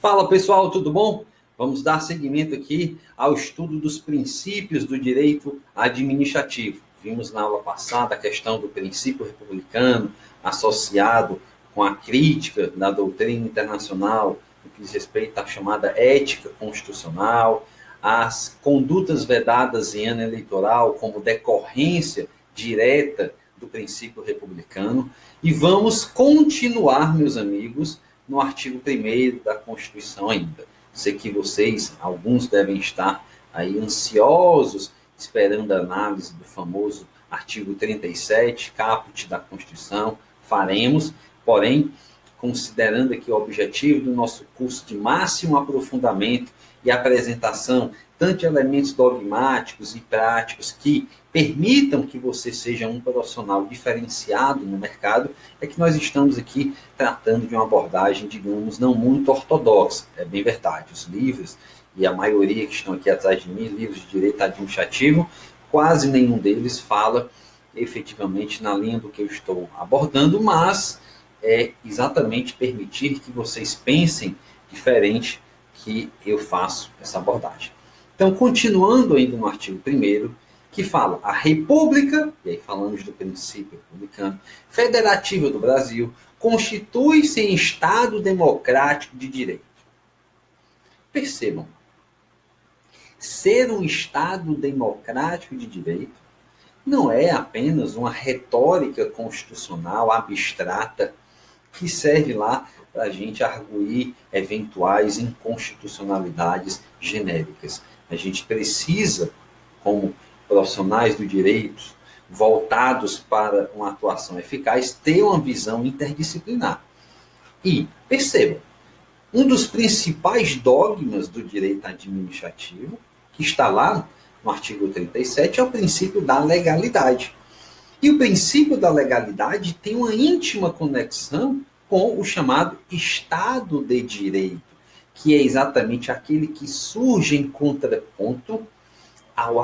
Fala pessoal, tudo bom? Vamos dar seguimento aqui ao estudo dos princípios do direito administrativo. Vimos na aula passada a questão do princípio republicano associado com a crítica da doutrina internacional no que diz respeito à chamada ética constitucional, as condutas vedadas em ano eleitoral como decorrência direta do princípio republicano. E vamos continuar, meus amigos, no artigo 1º da Constituição ainda. Sei que vocês, alguns devem estar aí ansiosos, esperando a análise do famoso artigo 37, caput da Constituição. Faremos, porém, considerando aqui o objetivo do nosso curso de máximo aprofundamento e apresentação tanto de elementos dogmáticos e práticos que permitam que você seja um profissional diferenciado no mercado, é que nós estamos aqui tratando de uma abordagem, digamos, não muito ortodoxa. É bem verdade, os livros, e a maioria que estão aqui atrás de mim, livros de direito administrativo, quase nenhum deles fala efetivamente na linha do que eu estou abordando, mas é exatamente permitir que vocês pensem diferente que eu faço essa abordagem. Então, continuando ainda no artigo 1º, que fala a República, e aí falamos do princípio republicano, federativa do Brasil, constitui-se em Estado democrático de direito. Percebam, ser um Estado democrático de direito não é apenas uma retórica constitucional abstrata que serve lá para a gente arguir eventuais inconstitucionalidades genéricas. A gente precisa, como profissionais do direito, voltados para uma atuação eficaz, ter uma visão interdisciplinar. E, percebam, um dos principais dogmas do direito administrativo, que está lá no artigo 37, é o princípio da legalidade. E o princípio da legalidade tem uma íntima conexão com o chamado Estado de Direito, que é exatamente aquele que surge em contraponto ao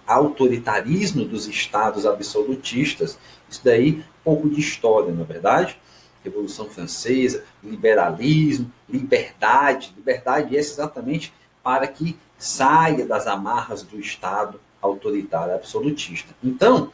autoritarismo dos estados absolutistas. Isso daí, pouco de história, na verdade. Revolução Francesa, liberalismo, liberdade. Liberdade é exatamente para que saia das amarras do Estado autoritário absolutista. Então,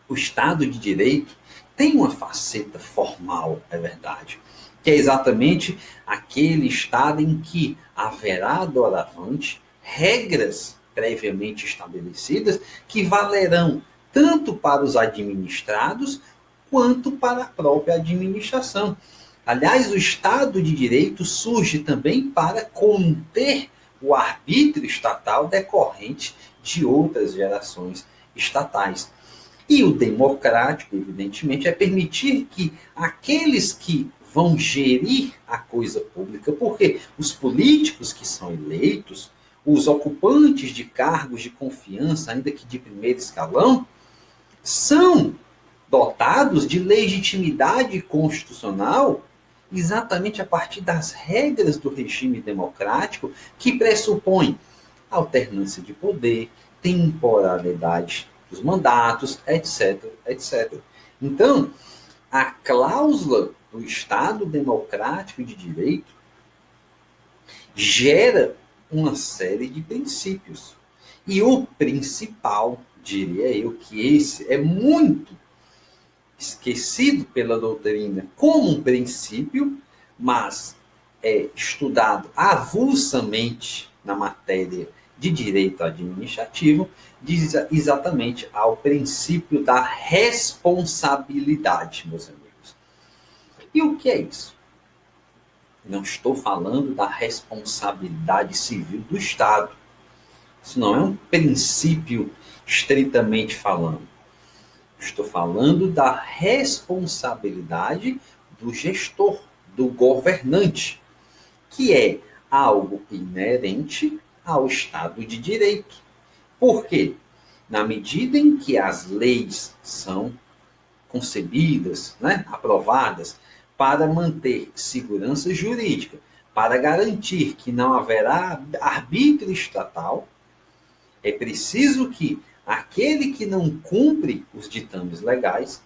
o Estado de Direito tem uma faceta formal, é verdade, que é exatamente aquele Estado em que haverá doravante regras previamente estabelecidas que valerão tanto para os administrados quanto para a própria administração. Aliás, o Estado de Direito surge também para conter o arbítrio estatal decorrente de outras gerações estatais. E o democrático, evidentemente, é permitir que aqueles que vão gerir a coisa pública, porque os políticos que são eleitos, os ocupantes de cargos de confiança, ainda que de primeiro escalão, são dotados de legitimidade constitucional exatamente a partir das regras do regime democrático que pressupõem alternância de poder, temporalidade dos mandatos, etc, etc. Então, a cláusula do Estado democrático de direito gera uma série de princípios. E o principal, diria eu, que esse é muito esquecido pela doutrina como um princípio, mas é estudado avulsamente na matéria de direito administrativo, diz exatamente ao princípio da responsabilidade, meus amigos. E o que é isso? Não estou falando da responsabilidade civil do Estado. Isso não é um princípio estritamente falando. Estou falando da responsabilidade do gestor, do governante, que é algo inerente ao Estado de Direito. Por quê? Na medida em que as leis são concebidas, aprovadas, para manter segurança jurídica, para garantir que não haverá arbítrio estatal, é preciso que aquele que não cumpre os ditames legais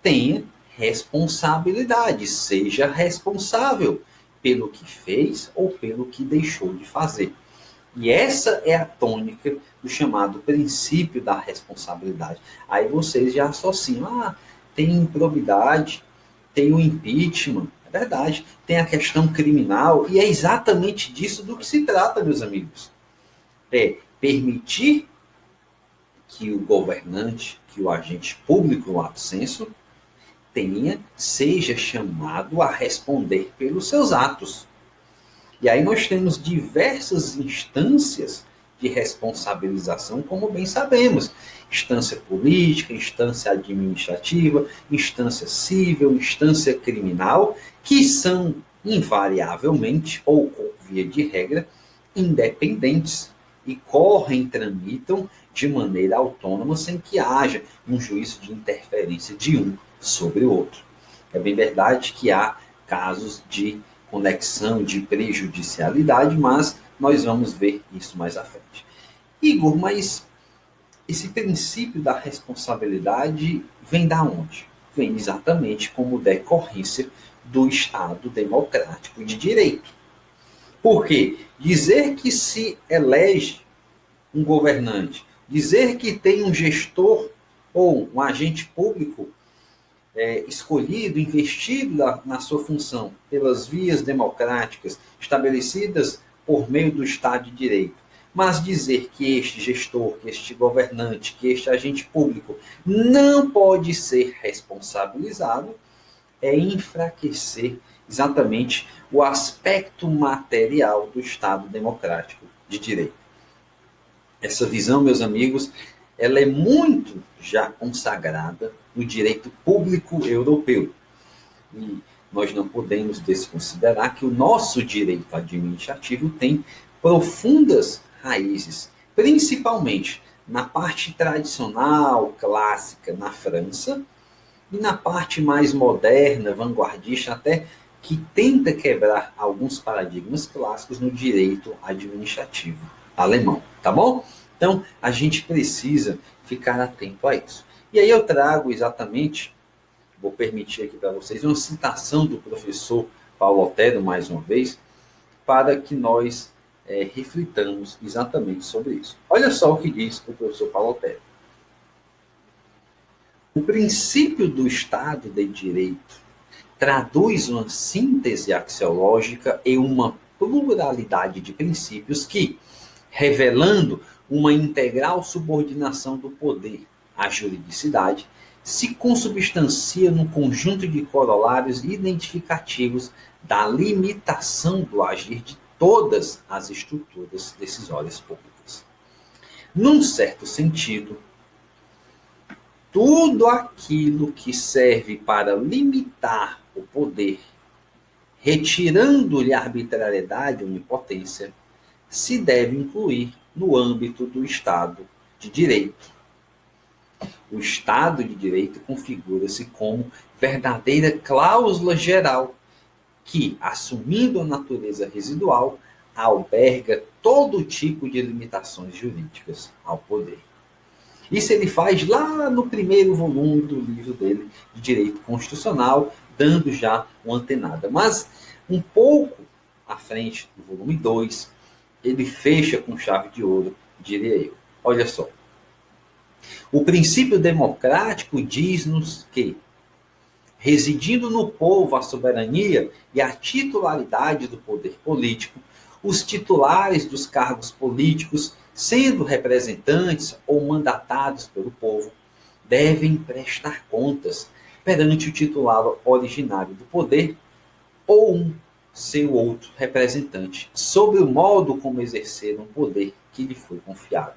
tenha responsabilidade, seja responsável pelo que fez ou pelo que deixou de fazer. E essa é a tônica do chamado princípio da responsabilidade. Aí vocês já associam, tem improbidade, tem o impeachment, é verdade, tem a questão criminal, e é exatamente disso do que se trata, meus amigos. É permitir que o governante, que o agente público, no lato sensu, seja chamado a responder pelos seus atos. E aí nós temos diversas instâncias de responsabilização, como bem sabemos. Instância política, instância administrativa, instância civil, instância criminal, que são invariavelmente, ou via de regra, independentes e tramitam de maneira autônoma sem que haja um juízo de interferência de um sobre o outro. É bem verdade que há casos de conexão, de prejudicialidade, mas nós vamos ver isso mais à frente. Igor, mas esse princípio da responsabilidade vem da onde? Vem exatamente como decorrência do Estado democrático de direito. Porque dizer que se elege um governante, dizer que tem um gestor ou um agente público escolhido, investido na sua função pelas vias democráticas estabelecidas por meio do Estado de Direito, mas dizer que este gestor, que este governante, que este agente público não pode ser responsabilizado, é enfraquecer exatamente o aspecto material do Estado democrático de direito. Essa visão, meus amigos, ela é muito já consagrada no direito público europeu. E nós não podemos desconsiderar que o nosso direito administrativo tem profundas raízes, principalmente na parte tradicional, clássica, na França, e na parte mais moderna, vanguardista, até que tenta quebrar alguns paradigmas clássicos no direito administrativo alemão, tá bom? Então, a gente precisa ficar atento a isso. E aí eu trago exatamente, vou permitir aqui para vocês, uma citação do professor Paulo Otero, mais uma vez, para que nós reflitamos exatamente sobre isso. Olha só o que diz o professor Paulo Otero. O princípio do Estado de Direito traduz uma síntese axiológica em uma pluralidade de princípios que, revelando uma integral subordinação do poder à juridicidade, se consubstancia no conjunto de corolários identificativos da limitação do agir de todas as estruturas decisórias públicas. Num certo sentido, tudo aquilo que serve para limitar o poder, retirando-lhe a arbitrariedade ou onipotência, se deve incluir no âmbito do Estado de Direito. O Estado de Direito configura-se como verdadeira cláusula geral que, assumindo a natureza residual, alberga todo tipo de limitações jurídicas ao poder. Isso ele faz lá no primeiro volume do livro dele, de Direito Constitucional, dando já uma antenada. Mas, um pouco à frente do volume 2, ele fecha com chave de ouro, diria eu. Olha só. O princípio democrático diz-nos que, residindo no povo a soberania e a titularidade do poder político, os titulares dos cargos políticos, sendo representantes ou mandatados pelo povo, devem prestar contas perante o titular originário do poder ou seu outro representante sobre o modo como exerceram o poder que lhe foi confiado.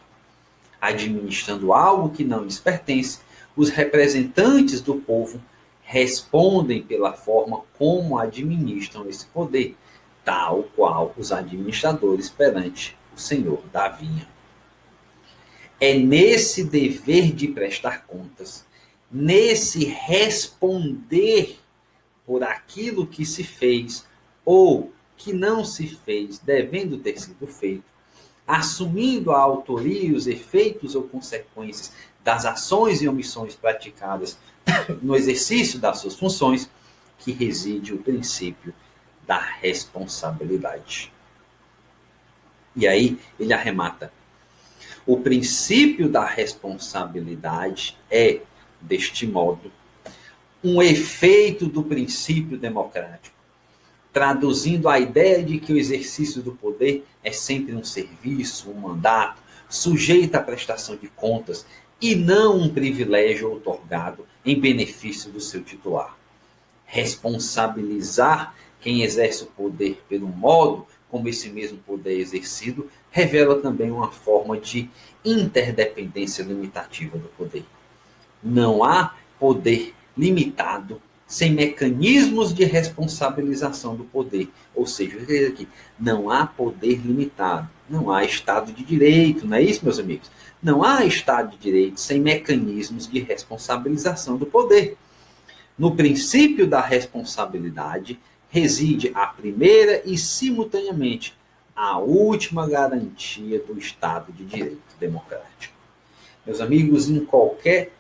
Administrando algo que não lhes pertence, os representantes do povo respondem pela forma como administram esse poder, tal qual os administradores perante o Senhor da vinha. É nesse dever de prestar contas, nesse responder por aquilo que se fez ou que não se fez, devendo ter sido feito, assumindo a autoria e os efeitos ou consequências das ações e omissões praticadas no exercício das suas funções, que reside o princípio da responsabilidade. E aí ele arremata: o princípio da responsabilidade é, deste modo, um efeito do princípio democrático, traduzindo a ideia de que o exercício do poder é sempre um serviço, um mandato, sujeito à prestação de contas, e não um privilégio outorgado em benefício do seu titular. Responsabilizar quem exerce o poder pelo modo como esse mesmo poder é exercido revela também uma forma de interdependência limitativa do poder. Não há poder limitado sem mecanismos de responsabilização do poder. Ou seja, aqui, não há poder limitado, não há Estado de Direito, não é isso, meus amigos? Não há Estado de Direito sem mecanismos de responsabilização do poder. No princípio da responsabilidade reside a primeira e, simultaneamente, a última garantia do Estado de Direito democrático. Meus amigos, em qualquer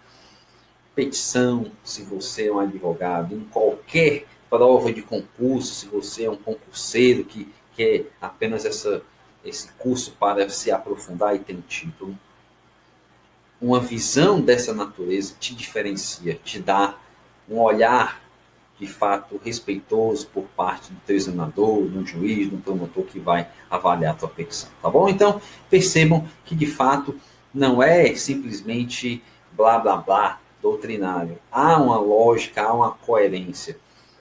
petição, se você é um advogado, em qualquer prova de concurso, se você é um concurseiro que quer apenas esse curso para se aprofundar e ter um título, uma visão dessa natureza te diferencia, te dá um olhar de fato respeitoso por parte do teu examinador, do juiz, do promotor que vai avaliar a tua petição, tá bom? Então, percebam que de fato não é simplesmente blá blá blá doutrinário. Há uma lógica, há uma coerência.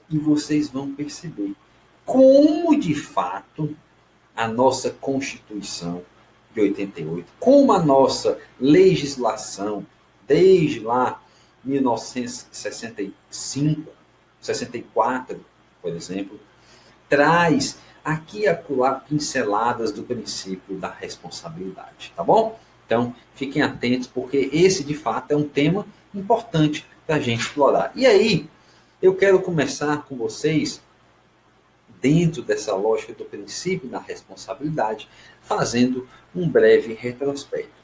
E vocês vão perceber como de fato a nossa Constituição de 88, como a nossa legislação desde lá 1965, 64, por exemplo, traz aqui e acolá pinceladas do princípio da responsabilidade, tá bom? Então, fiquem atentos, porque esse, de fato, é um tema importante para a gente explorar. E aí, eu quero começar com vocês, dentro dessa lógica do princípio da responsabilidade, fazendo um breve retrospecto.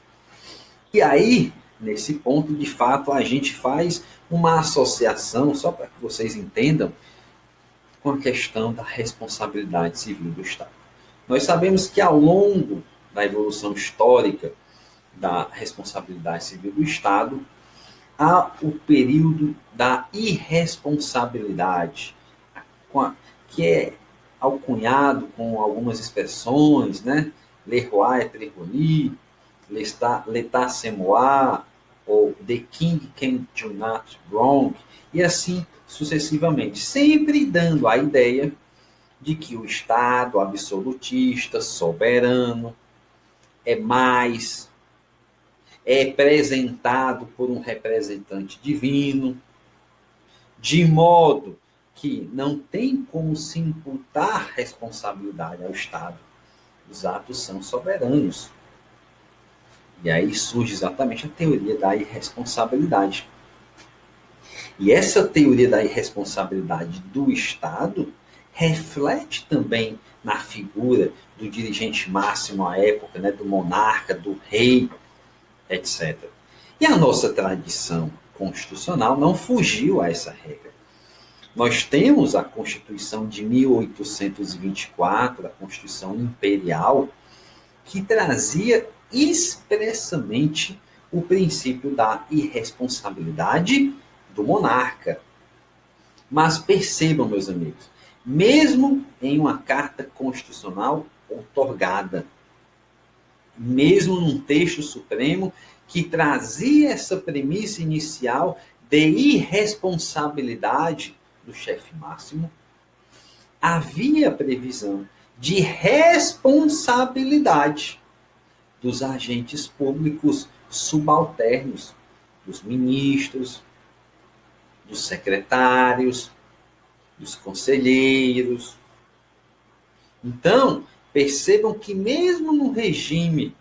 E aí, nesse ponto, de fato, a gente faz uma associação, só para que vocês entendam, com a questão da responsabilidade civil do Estado. Nós sabemos que ao longo da evolução histórica da responsabilidade civil do Estado, há o período da irresponsabilidade, que é alcunhado com algumas expressões, né? Le roi est prévenu, l'état c'est moi, ou the king can do not wrong, e assim sucessivamente, sempre dando a ideia de que o Estado absolutista, soberano, é mais, é representado por um representante divino, de modo que não tem como se imputar responsabilidade ao Estado. Os atos são soberanos. E aí surge exatamente a teoria da irresponsabilidade. E essa teoria da irresponsabilidade do Estado reflete também na figura do dirigente máximo à época, né, do monarca, do rei, etc. E a nossa tradição constitucional não fugiu a essa regra. Nós temos a Constituição de 1824, a Constituição Imperial, que trazia expressamente o princípio da irresponsabilidade do monarca. Mas percebam, meus amigos, mesmo em uma carta constitucional outorgada, mesmo num texto supremo que trazia essa premissa inicial de irresponsabilidade do chefe máximo, havia previsão de responsabilidade dos agentes públicos subalternos, dos ministros, dos secretários, dos conselheiros. Então, percebam que mesmo no regime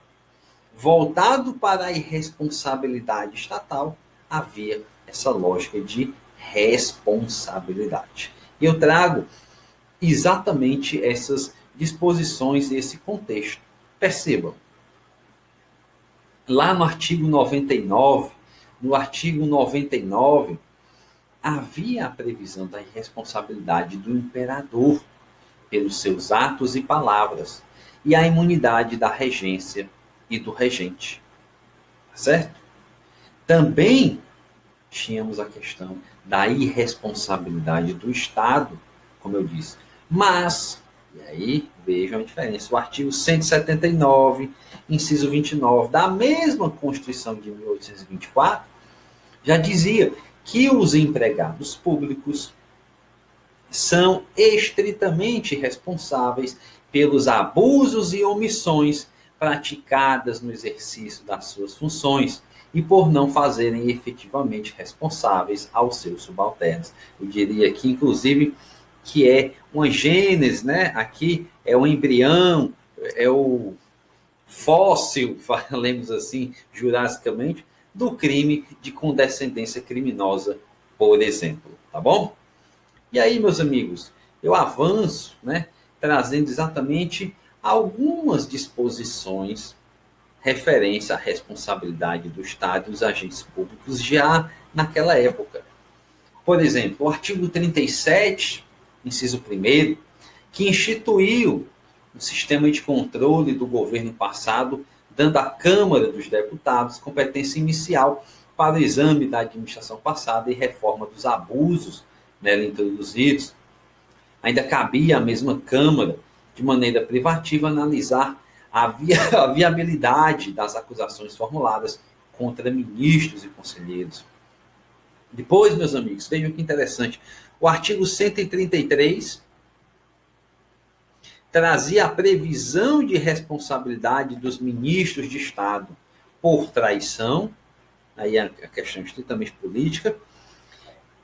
voltado para a irresponsabilidade estatal, havia essa lógica de responsabilidade. E eu trago exatamente essas disposições e esse contexto. Percebam, lá no artigo 99, havia a previsão da irresponsabilidade do imperador pelos seus atos e palavras, e a imunidade da regência e do regente. Certo? Também tínhamos a questão da irresponsabilidade do Estado, como eu disse. Mas, e aí vejam a diferença, o artigo 179, inciso 29, da mesma Constituição de 1824, já dizia que os empregados públicos são estritamente responsáveis pelos abusos e omissões praticadas no exercício das suas funções e por não fazerem efetivamente responsáveis aos seus subalternos. Eu diria aqui, inclusive, que é uma gênese, né? Aqui é o embrião, é o fóssil, falemos assim, jurassicamente, do crime de condescendência criminosa, por exemplo. Tá bom? E aí, meus amigos, eu avanço, né, trazendo exatamente algumas disposições referência à responsabilidade do Estado e dos agentes públicos já naquela época. Por exemplo, o artigo 37, inciso 1º, que instituiu um sistema de controle do governo passado, dando à Câmara dos Deputados competência inicial para o exame da administração passada e reforma dos abusos nela introduzidos. Ainda cabia à mesma Câmara, de maneira privativa, analisar a viabilidade das acusações formuladas contra ministros e conselheiros. Depois, meus amigos, vejam que interessante, o artigo 133 trazia a previsão de responsabilidade dos ministros de Estado por traição, aí a questão estritamente política,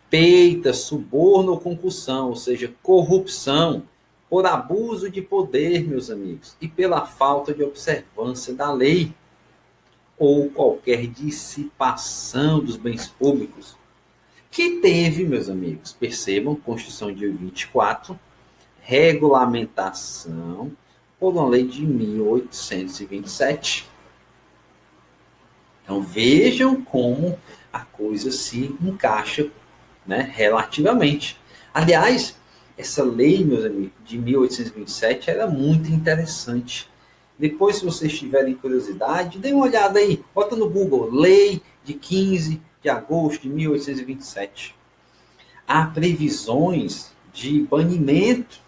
peita, suborno ou concussão, ou seja, corrupção, por abuso de poder, meus amigos, e pela falta de observância da lei, ou qualquer dissipação dos bens públicos, que teve, meus amigos, percebam, Constituição de 24, regulamentação por uma lei de 1827. Então vejam como a coisa se encaixa, né, relativamente. Aliás, essa lei, meus amigos, de 1827 era muito interessante. Depois, se vocês tiverem curiosidade, deem uma olhada aí. Bota no Google, Lei de 15 de agosto de 1827. Há previsões de banimento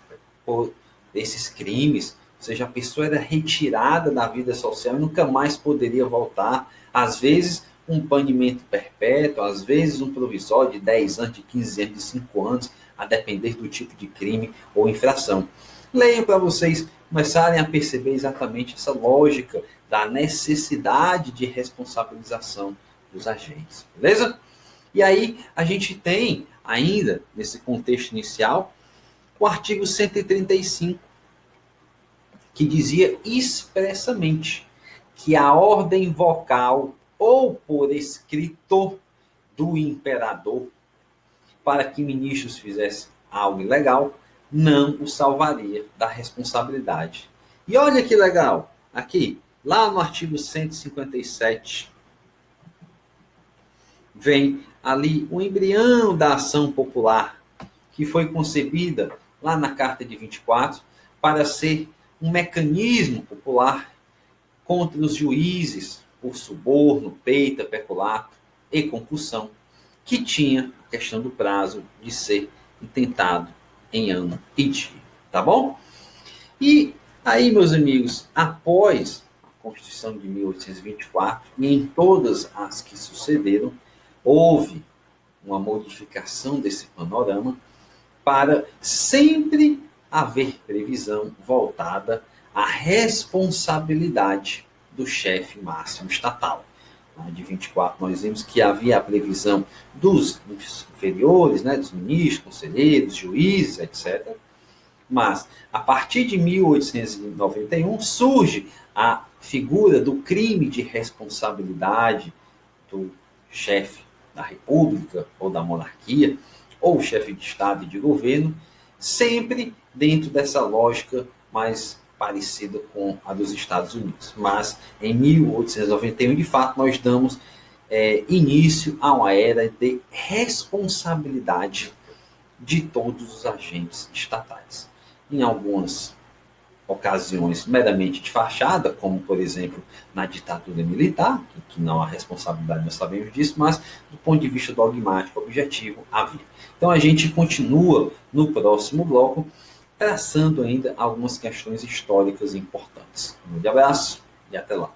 por esses crimes. Ou seja, a pessoa era retirada da vida social e nunca mais poderia voltar. Às vezes, um banimento perpétuo, às vezes um provisório de 10 anos, de 15 anos, de 5 anos, a depender do tipo de crime ou infração. Leiam para vocês começarem a perceber exatamente essa lógica da necessidade de responsabilização dos agentes, beleza? E aí a gente tem ainda, nesse contexto inicial, o artigo 135, que dizia expressamente que a ordem vocal ou por escrito do imperador para que ministros fizessem algo ilegal, não o salvaria da responsabilidade. E olha que legal, aqui, lá no artigo 157, vem ali o embrião da ação popular, que foi concebida lá na Carta de 24, para ser um mecanismo popular contra os juízes por suborno, peita, peculato e concussão, que tinha a questão do prazo de ser intentado em ano e dia. Tá bom? E aí, meus amigos, após a Constituição de 1824 e em todas as que sucederam, houve uma modificação desse panorama para sempre haver previsão voltada à responsabilidade do chefe máximo estatal. De 24, nós vimos que havia a previsão dos inferiores, né, dos ministros, conselheiros, juízes, etc. Mas, a partir de 1891, surge a figura do crime de responsabilidade do chefe da República ou da monarquia, ou chefe de Estado e de governo, sempre dentro dessa lógica mais parecida com a dos Estados Unidos. Mas, em 1891, de fato, nós damos início a uma era de responsabilidade de todos os agentes estatais. em algumas ocasiões meramente de fachada, como, por exemplo, na ditadura militar, que não há responsabilidade, nós sabemos disso, mas do ponto de vista dogmático, objetivo, havia. Então a gente continua no próximo bloco, traçando ainda algumas questões históricas importantes. Um grande abraço e até lá.